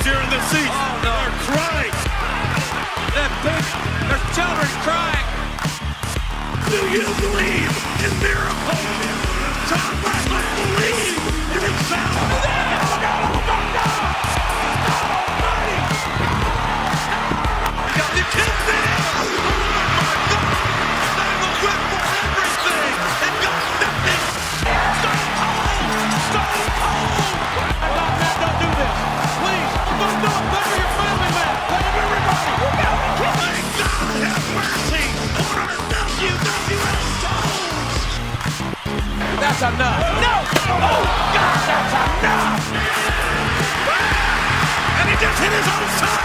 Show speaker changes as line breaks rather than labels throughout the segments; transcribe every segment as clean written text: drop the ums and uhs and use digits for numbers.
during the season.
Oh, no.
They're crying.
There's children crying.
Do you believe in miracles? Tom Brady believes in himself. You killed me! Oh my God! They will whip for everything and got nothing! Stone Cold! Stone Cold!
Man, don't do this. Please, don't do it. Play for your family, man. Play for everybody. You got me kidding.
May God have mercy on our WWF souls!
That's enough. No! Oh, God, that's enough!
And he just hit his own son!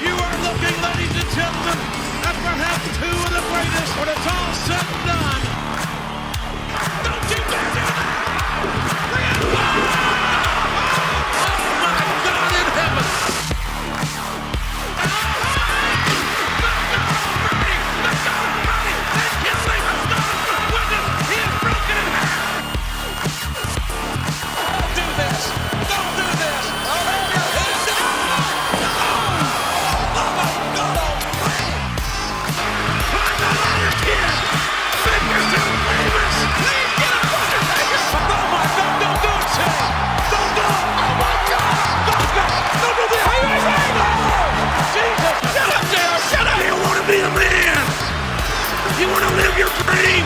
You are looking, ladies and gentlemen, at perhaps two of the greatest when it's all said and done. Don't you dare do that! Oh my God in heaven! Be a man! You want to live your dream!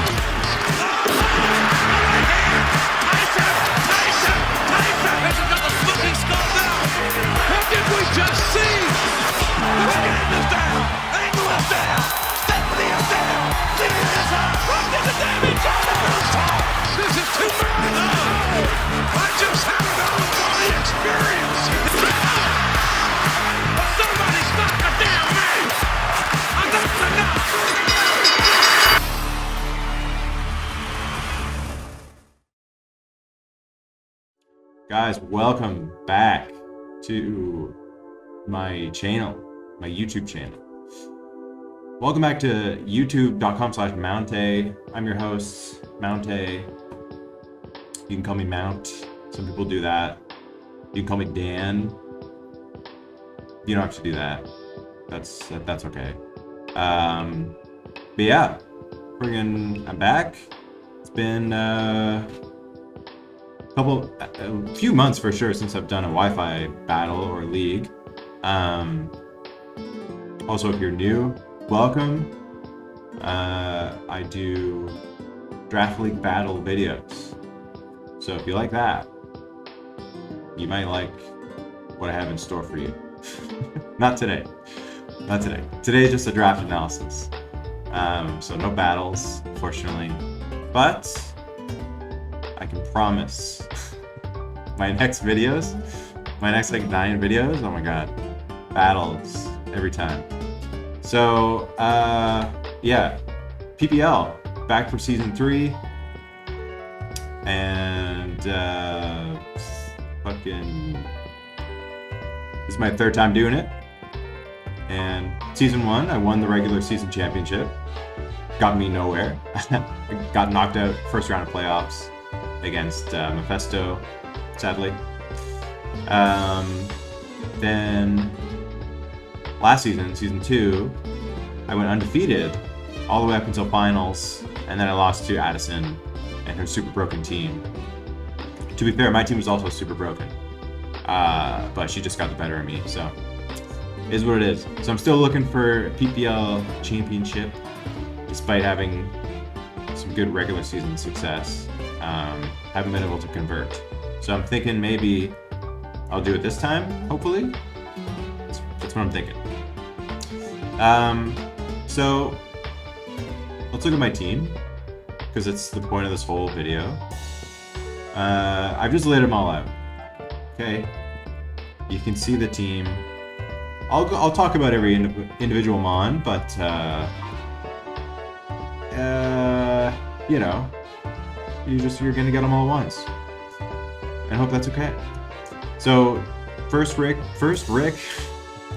Tyson! Hasn't got the smoking skull now! What did we just see? The game is down! Angle is down! Stephanie is down! Leading is up! What did the damage on? This is too much! I just had an out-of-body experience! Somebody stop the damn man!
Guys, welcome back to my channel, my YouTube channel. Welcome back to youtube.com/Mounte. I'm your host, Mounte. You can call me Mount. Some people do that. You can call me Dan. You don't have to do that. That's okay. But yeah, I'm back. It's been a few months for sure since I've done a Wi-Fi battle or league. Also, if you're new, welcome. I do draft league battle videos. So if you like that, you might like what I have in store for you. Not today. Today is just a draft analysis. So no battles, unfortunately. But I can promise my next like 9 videos, oh my god, battles every time. So yeah, PPL back for season 3, and this is my 3rd time doing it. And season 1, I won the regular season championship. Got me nowhere. Got knocked out first round of playoffs against Mephisto, sadly. Then last season, season 2, I went undefeated all the way up until finals, and then I lost to Addison and her super broken team. To be fair, my team was also super broken, but she just got the better of me, so is what it is. So I'm still looking for PPL championship, despite having some good regular season success. Haven't been able to convert. So I'm thinking maybe I'll do it this time, hopefully. That's what I'm thinking. So let's look at my team, because it's the point of this whole video. I've just laid them all out. Okay, you can see the team. I'll talk about every individual mon, but you know, you're gonna get them all at once, and hope that's okay. So first Rick,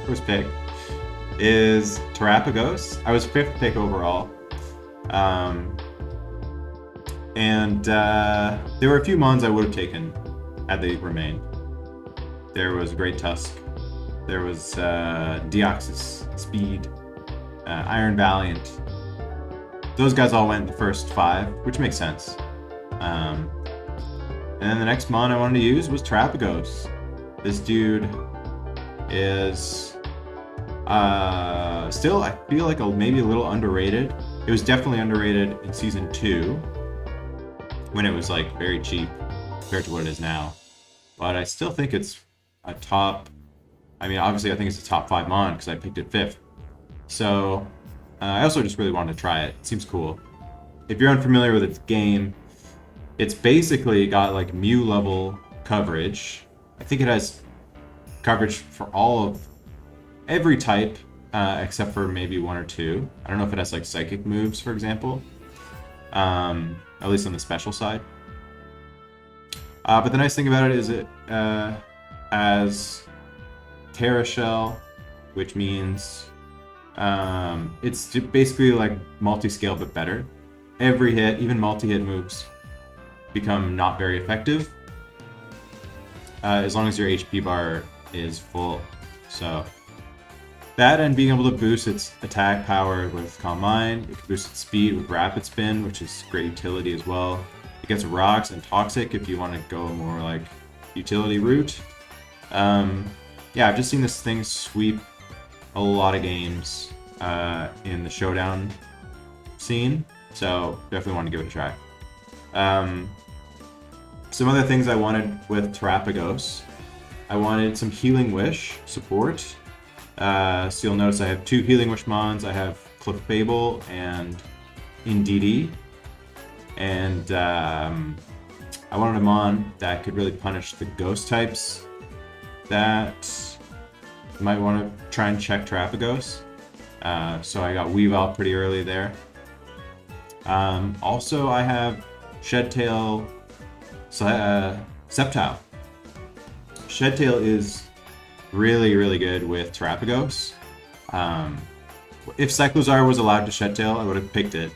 first pick is Terapagos. I was 5th pick overall. There were a few mons I would have taken had they remained. There was Great Tusk. There was Deoxys, Speed, Iron Valiant. Those guys all went in the first 5, which makes sense. And then the next mon I wanted to use was Terapagos. This dude is still, I feel like maybe a little underrated. It was definitely underrated in Season 2 when it was like very cheap compared to what it is now. But I still think it's a top, I mean, obviously I think it's a top 5 mon because I picked it 5th. So I also just really wanted to try it. It seems cool. If you're unfamiliar with its game, it's basically got like Mew level coverage. I think it has coverage for every type except for maybe 1 or 2. I don't know if it has like psychic moves, for example. At least on the special side. But the nice thing about it is it has Tera Shell, which means it's basically like multi-scale but better. Every hit, even multi-hit moves, become not very effective as long as your HP bar is full. So that, and being able to boost its attack power with Calm Mind. It can boost its speed with Rapid Spin, which is great utility as well. It gets Rocks and Toxic if you want to go more like utility route. Yeah, I've just seen this thing sweep a lot of games in the showdown scene, so definitely want to give it a try. Some other things I wanted with Terapagos. I wanted some Healing Wish support. So you'll notice I have 2 Healing Wish mons. I have Clefable and Indeedee. And I wanted a mon that could really punish the ghost types that you might want to try and check Terapagos. So I got Weavile pretty early there. Also, I have Shedtail Sceptile. Shedtail is really, really good with Terapagos. If Cyclozar was allowed to Shedtail, I would have picked it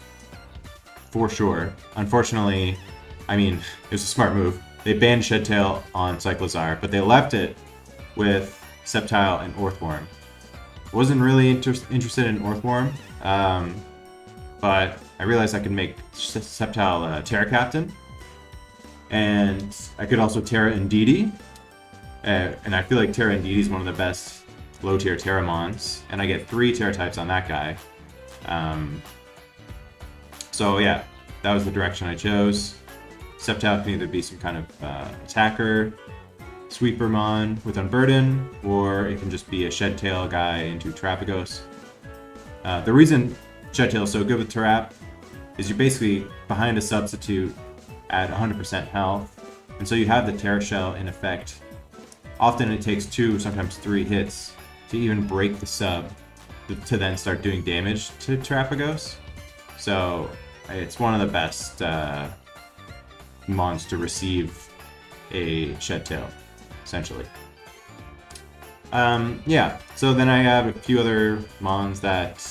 for sure. Unfortunately, I mean, it was a smart move. They banned Shedtail on Cyclozar, but they left it with Sceptile and Orthworm. Wasn't really interested in Orthworm, but I realized I could make Sceptile Terra Captain, and I could also Tera Indeedee. And I feel like Tera Indeedee is one of the best low-tier Terramons, and I get 3 Terra types on that guy. So yeah, that was the direction I chose. Sceptile can either be some kind of attacker, Sweepermon with Unburden, or it can just be a Shedtail guy into Terapagos. The reason Shedtail is so good with Terap is you're basically behind a substitute at 100% health, and so you have the Tera Shell in effect. Often it takes 2, sometimes 3 hits to even break the sub to then start doing damage to Terapagos. So it's one of the best mons to receive a Shedtail, essentially. Yeah, so then I have a few other mons that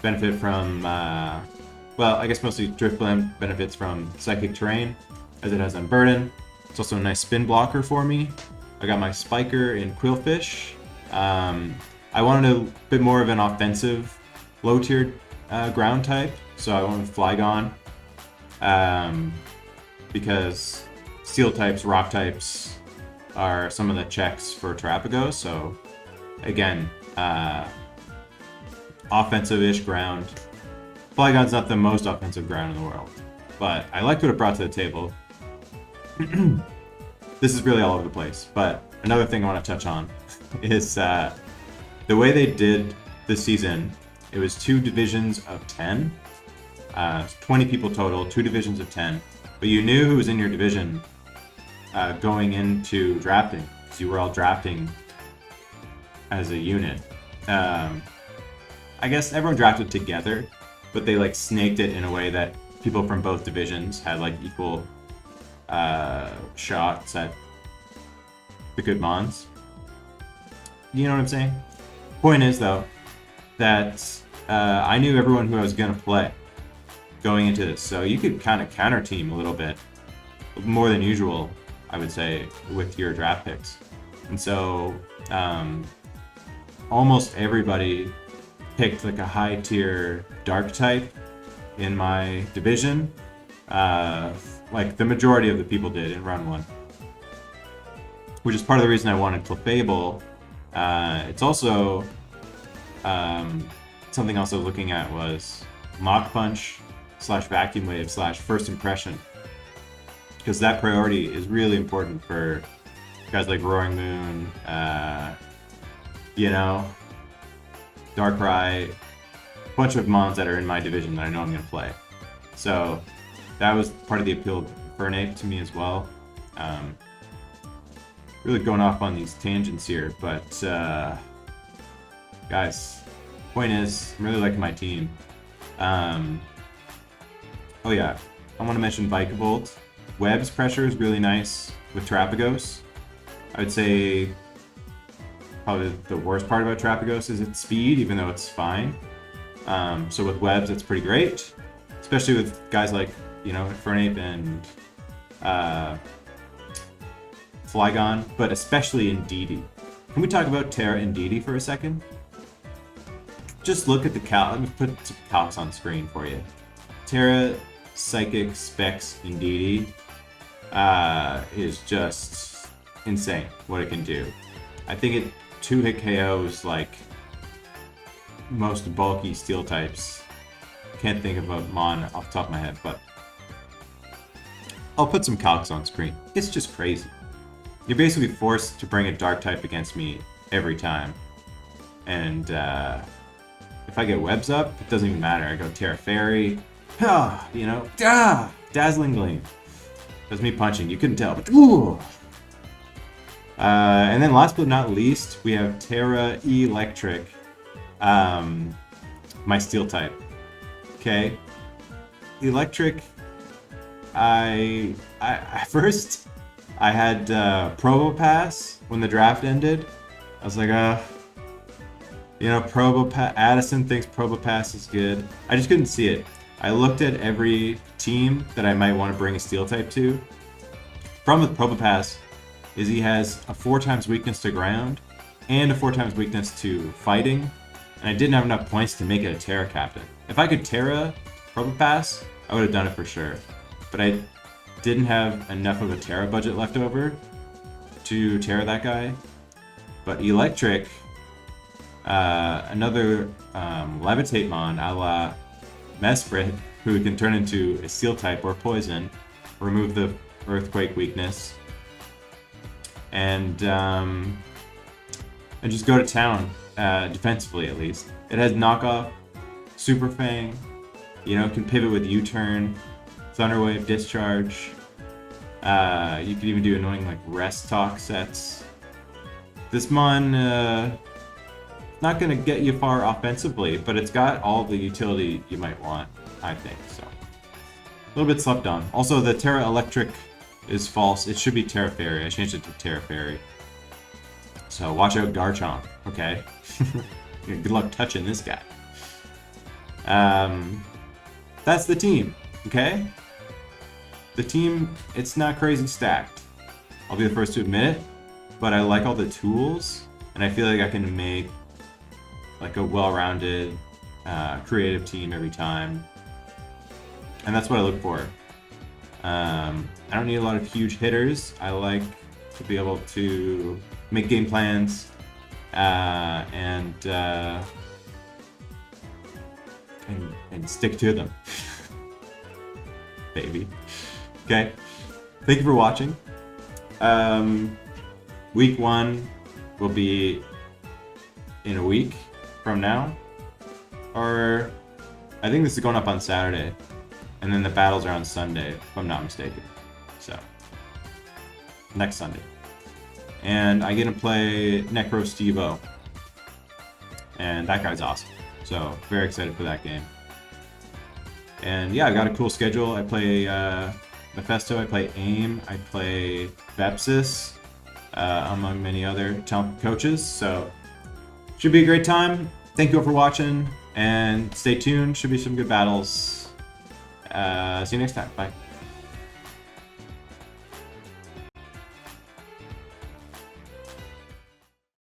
benefit from, well, I guess mostly Driftblim benefits from Psychic Terrain, as it has Unburden. It's also a nice spin blocker for me. I got my Spiker in Quillfish. I wanted a bit more of an offensive, low-tier ground type, so I went with Flygon. Because Steel types, Rock types are some of the checks for Terapagos, so again, offensive-ish ground. Flygon's not the most offensive ground in the world, but I liked what it brought to the table. This is really all over the place, but another thing I want to touch on is the way they did this season. It was 2 divisions of 10, 20 people total, 2 divisions of 10, but you knew who was in your division going into drafting, because you were all drafting as a unit. I guess everyone drafted together, but they like snaked it in a way that people from both divisions had like equal shots at the good mons. you know what I'm saying? Point is, though, that I knew everyone who I was going to play going into this. So you could kind of counter team a little bit more than usual, I would say, with your draft picks. And so almost everybody picked like a high tier dark type in my division. Like the majority of the people did in round 1. Which is part of the reason I wanted Clefable. It's also something else I was looking at was Mach Punch / Vacuum Wave / First Impression. Because that priority is really important for guys like Roaring Moon, you know, Darkrai, a bunch of mons that are in my division that I know I'm going to play. So that was part of the appeal of Infernape to me as well. Really going off on these tangents here, but guys, point is, I'm really liking my team. Oh yeah, I want to mention Vikavolt. Web's pressure is really nice with Trapagos. I would say probably the worst part about Trapagos is its speed, even though it's fine. So with Webs, it's pretty great, especially with guys like, you know, Infernape and Flygon, but especially Indeedee. Can we talk about Tera Indeedee for a second? Just look at the cal. Let me put some calcs on screen for you. Tera Psychic Specs Indeedee is just insane what it can do. I think it 2-hit KOs like most bulky steel types. Can't think of a mon off the top of my head, but I'll put some calcs on screen. It's just crazy. You're basically forced to bring a dark type against me every time. And if I get webs up, it doesn't even matter. I go Terra Fairy, you know, Dazzling Gleam. That's me punching. You couldn't tell, but ooh. And then last but not least, we have Tera Electric, my steel type. Okay, Electric. I first I had Probopass when the draft ended. I was like, you know, Addison thinks Probopass is good. I just couldn't see it. I looked at every team that I might want to bring a steel type to. Problem with Probopass is he has a 4x weakness to ground and a 4x weakness to fighting, and I didn't have enough points to make it a Terra captain. If I could Terra Probopass, I would have done it for sure. But I didn't have enough of a Terra budget left over to Terra that guy. But Electric, another Levitate mon a la Mesprit, who can turn into a Steel type or Poison, remove the Earthquake weakness, and just go to town, defensively at least. It has knockoff, Super Fang, you know, can pivot with U-turn, Thunder Wave, Discharge. You could even do annoying like Rest Talk sets. This mon, not gonna get you far offensively, but it's got all the utility you might want, I think, so. A little bit slept on. Also, the Tera Electric is false. It should be Tera Fairy. I changed it to Tera Fairy. So watch out Garchomp, okay? Good luck touching this guy. That's the team, okay? The team, it's not crazy stacked. I'll be the first to admit it, but I like all the tools, and I feel like I can make like a well-rounded, creative team every time. And that's what I look for. I don't need a lot of huge hitters. I like to be able to make game plans and stick to them. Baby. Okay. Thank you for watching. Week 1 will be in a week from now. Or I think this is going up on Saturday. And then the battles are on Sunday, if I'm not mistaken. So, next Sunday. And I get to play Necro Steve-O. And that guy's awesome. So, very excited for that game. And yeah, I got a cool schedule. I play Mephisto, I play AIM, I play Vepsis, among many other talented coaches. So should be a great time. Thank you all for watching, and stay tuned. Should be some good battles. See you next time. Bye.